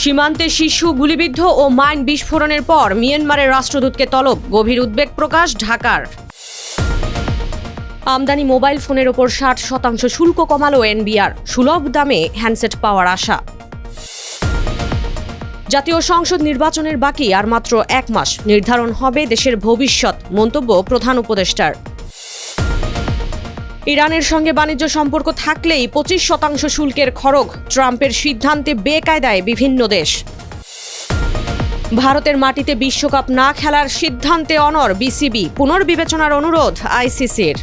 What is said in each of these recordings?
সীমান্তে শিশু গুলিবিদ্ধ ও মাইন বিস্ফোরণের পর মিয়ানমারের রাষ্ট্রদূতকে তলব, গভীর উদ্বেগ প্রকাশ ঢাকার। আমদানি মোবাইল ফোনের ওপর 60% শুল্ক কমালো এনবিআর, সুলভ দামে হ্যান্ডসেট পাওয়ার আশা। জাতীয় সংসদ নির্বাচনের বাকি আর মাত্র 1 মাস, নির্ধারণ হবে দেশের ভবিষ্যৎ, মন্তব্য প্রধান উপদেষ্টার। ইরানের সঙ্গে বাণিজ্য সম্পর্ক থাকলেই 25% শুল্কের খড়গ, ট্রাম্পের সিদ্ধান্তে বেকায়দায় বিভিন্ন দেশ। ভারতের মাটিতে বিশ্বকাপ না খেলার সিদ্ধান্তে অনড় বিসিবি, পুনর্বিবেচনার অনুরোধ আইসিসির।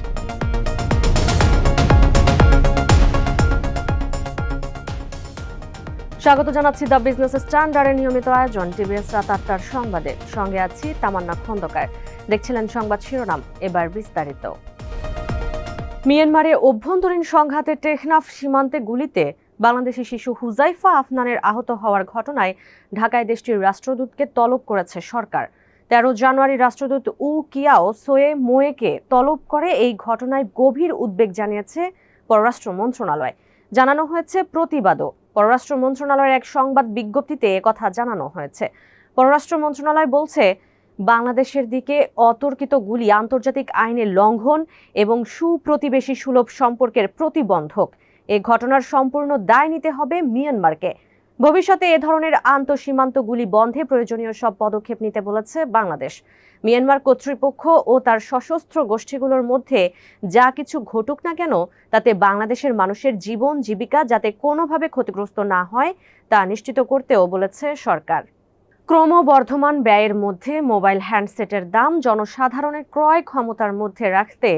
স্বাগত জানাচ্ছি দ্য বিজনেস স্ট্যান্ডার্ডের নিয়মিত আয়োজন টিভিএস রাত 8টার সংবাদে। সঙ্গে আছি তামান্না খন্দকার। দেখছিলেন সংবাদ শিরোনাম, এবার বিস্তারিত। মিয়ানমারে অভ্যন্তরীণ সংঘাতে টেকনাফ সীমান্তে গুলিতে বাংলাদেশি শিশু হুজাইফা আফনানের আহত হওয়ার ঘটনায় ঢাকায় দেশটির রাষ্ট্রদূতকে তলব করেছে সরকার। 13 জানুয়ারি রাষ্ট্রদূত উ কিয়াও সোয়ে মোয়েকে তলব করে এই ঘটনায় গভীর উদ্বেগ জানিয়েছে পররাষ্ট্র মন্ত্রণালয়। জানানো হয়েছে প্রতিবাদও। পররাষ্ট্র মন্ত্রণালয়ের এক সংবাদ বিজ্ঞপ্তিতে একথা জানানো হয়েছে। পররাষ্ট্র মন্ত্রণালয় বলছে, বাংলাদেশের দিকে অতর্কিত গুলি আন্তর্জাতিক আইনের লঙ্ঘন এবং সুপ্রতিবেশী সুলভ সম্পর্কের প্রতিবন্ধক। এ ঘটনার সম্পূর্ণ দায় নিতে হবে মিয়ানমারকে। ভবিষ্যতে এ ধরনের আন্তঃসীমান্ত গুলি বন্ধে প্রয়োজনীয় সব পদক্ষেপ নিতে বলেছে বাংলাদেশ। মিয়ানমার কর্তৃপক্ষ ও তার সশস্ত্র গোষ্ঠীগুলোর মধ্যে যা কিছু ঘটুক না কেন, তাতে বাংলাদেশের মানুষের জীবন জীবিকা যাতে কোনোভাবে ক্ষতিগ্রস্ত না হয় তা নিশ্চিত করতেও বলেছে সরকার। ক্রমবর্ধমান ব্যয়ের মধ্যে মোবাইল হ্যান্ডসেটের দাম জনসাধারণের ক্রয় ক্ষমতার মধ্যে রাখতে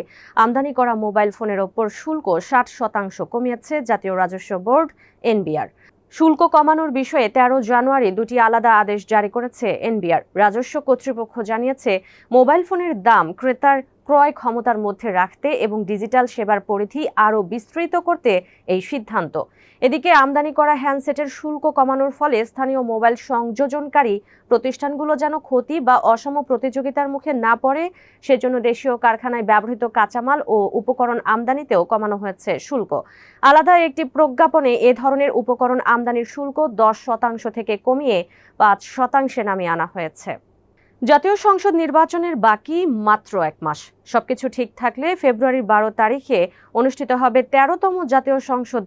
আমদানি করা মোবাইল ফোনের ওপর শুল্ক 60% কমিয়েছে জাতীয় রাজস্ব বোর্ড এনবিআর। শুল্ক কমানোর বিষয়ে 13 জানুয়ারি দুটি আলাদা আদেশ জারি করেছে এনবিআর। রাজস্ব কর্তৃপক্ষ জানিয়েছে, মোবাইল ফোনের দাম ক্রেতার ক্রয় ক্ষমতার মধ্যে রাখতে এবং ডিজিটাল সেবার পরিধি আরও বিস্তৃত করতে এই সিদ্ধান্ত। এদিকে আমদানি করা হ্যান্ডসেটের শুল্ক কমানোর ফলে স্থানীয় মোবাইল সংযোজনকারী প্রতিষ্ঠানগুলো যেন ক্ষতি বা অসম প্রতিযোগিতার মুখে না পড়ে, সেজন্য দেশীয় কারখানায় ব্যবহৃত কাঁচামাল ও উপকরণ আমদানিতেও কমানো হয়েছে শুল্ক। আলাদা একটি প্রজ্ঞাপনে এ ধরনের উপকরণ আমদানির শুল্ক 10% থেকে কমিয়ে 5% নামিয়ে আনা হয়েছে। জাতীয় সংসদ নির্বাচনের বাকি মাত্র 1 মাস। সবকিছু ঠিক থাকলে ফেব্রুয়ারির 12 তারিখে অনুষ্ঠিত হবে 13তম জাতীয় সংসদ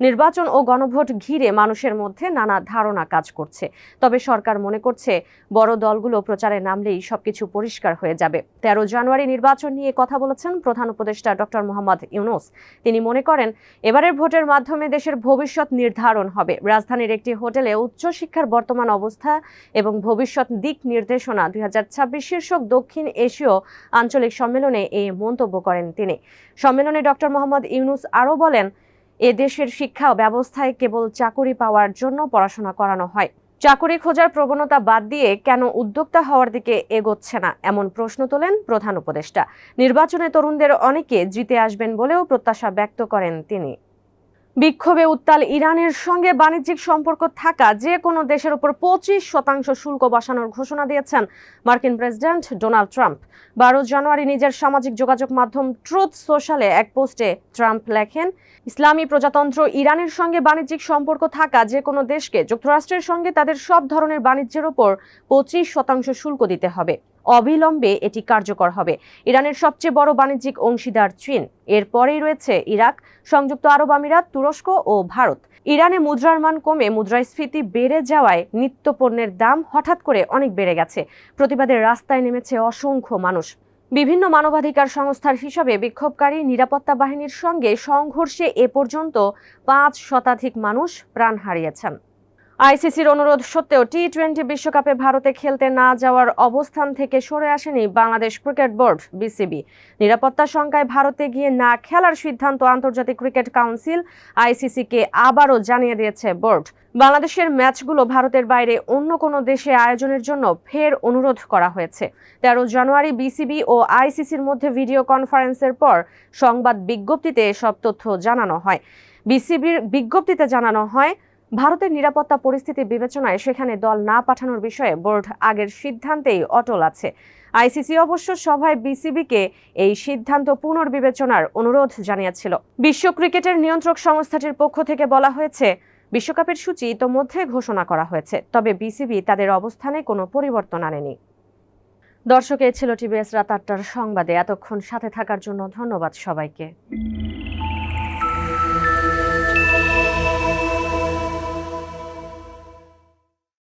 নির্বাচন ও গণভোট ঘিরে মানুষের মধ্যে নানা ধারণা কাজ করছে। তবে সরকার মনে করছে, বড় দলগুলো প্রচারে নামলেই সবকিছু পরিষ্কার হয়ে যাবে। 13 জানুয়ারি নির্বাচন নিয়ে কথা বলেছেন প্রধান উপদেষ্টা ডক্টর মোহাম্মদ ইউনূস। তিনি মনে করেন, এবারের ভোটের মাধ্যমে দেশের ভবিষ্যৎ নির্ধারণ হবে। রাজধানীর একটি হোটেলে উচ্চশিক্ষার বর্তমান অবস্থা এবং ভবিষ্যৎ দিক নির্দেশনা 2026 শীর্ষক দক্ষিণ এশীয় আঞ্চলিক সম্মেলনে এ মন্তব্য করেন তিনি। সম্মেলনে ডক্টর মোহাম্মদ ইউনূস আরও বলেন, এ দেশের শিক্ষা ব্যবস্থায় কেবল চাকরি পাওয়ার জন্য পড়াশোনা করানো হয়। চাকরি খোঁজার প্রবণতা বাদ দিয়ে কেন উদ্যোক্তা হওয়ার দিকে এগোচ্ছে না, এমন প্রশ্ন তোলেন প্রধান উপদেষ্টা। নির্বাচনে তরুণদের অনেকে জিতে আসবেন বলেও প্রত্যাশা ব্যক্ত করেন তিনি। বিক্ষোভে উত্তাল ইরানের সঙ্গে বাণিজ্যিক সম্পর্ক থাকা যে কোনো দেশের উপর 25% শুল্ক বসানোর ঘোষণা দিয়েছেন মার্কিন প্রেসিডেন্ট ডোনাল্ড ট্রাম্প। 12 জানুয়ারি নিজের সামাজিক যোগাযোগ মাধ্যম ট্রুথ সোশ্যালে এক পোস্টে ট্রাম্প লেখেন, ইসলামী প্রজাতন্ত্র ইরানের সঙ্গে বাণিজ্যিক সম্পর্ক থাকা যে কোনো দেশকে যুক্তরাষ্ট্রের সঙ্গে তাদের সব ধরনের বাণিজ্যের ওপর 25% শুল্ক দিতে হবে। অবিলম্বে এটি কার্যকর হবে। ইরানের সবচেয়ে বড় বাণিজ্যিক অংশীদার চীন, এরপরেই রয়েছে ইরাক, সংযুক্ত আরব আমিরাত, তুরস্ক ও ভারত। ইরানে মুদ্রার মান কমে মুদ্রাস্ফীতি বেড়ে যাওয়ায় নিত্যপণ্যের দাম হঠাৎ করে অনেক বেড়ে গেছে। প্রতিবাদে রাস্তায় নেমেছে অসংখ্য মানুষ। বিভিন্ন মানবাধিকার সংস্থার হিসাবে বিক্ষোভকারী নিরাপত্তা বাহিনীর সঙ্গে সংঘর্ষে এ পর্যন্ত 5 শতাধিক মানুষ প্রাণ হারিয়েছেন। আইসিসির অনুরোধ সত্ত্বেও টি-20 বিশ্বকাপে ভারতে খেলতে না যাওয়ার অবস্থান থেকে সরে আসেনি বাংলাদেশ ক্রিকেট বোর্ড বিসিবি। নিরাপত্তা শঙ্কায় ভারতে গিয়ে না খেলার সিদ্ধান্ত আন্তর্জাতিক ক্রিকেট কাউন্সিল আইসিসিকে আবারও জানিয়ে দিয়েছে বোর্ড। বাংলাদেশের ম্যাচগুলো ভারতের বাইরে অন্য কোনো দেশে আয়োজনের জন্য ফের অনুরোধ করা হয়েছে। 13 জানুয়ারি বিসিবি ও আইসিসির মধ্যে ভিডিও কনফারেন্সের পর সংবাদ বিজ্ঞপ্তিতে এসব তথ্য জানানো হয়। বিসিবির বিজ্ঞপ্তিতে জানানো হয়, ভারতের নিরাপত্তা পরিস্থিতি বিবেচনায় সেখানে দল না পাঠানোর বিষয়ে বোর্ড আগের সিদ্ধান্তেই অটল আছে। আইসিসি অবশ্য সভায় বিসিবিকে এই সিদ্ধান্ত পুনর্বিবেচনার অনুরোধ জানিয়েছিল। বিশ্ব ক্রিকেটের নিয়ন্ত্রক সংস্থাটির পক্ষ থেকে বলা হয়েছে, বিশ্বকাপের সূচি ইতোমধ্যে ঘোষণা করা হয়েছে, তবে বিসিবি তাদের অবস্থানে কোনো পরিবর্তন আনেনি। দর্শক, এ ছিল টিভিএস রাত ৮টার সংবাদে। এতক্ষণ সাথে থাকার জন্য ধন্যবাদ সবাইকে।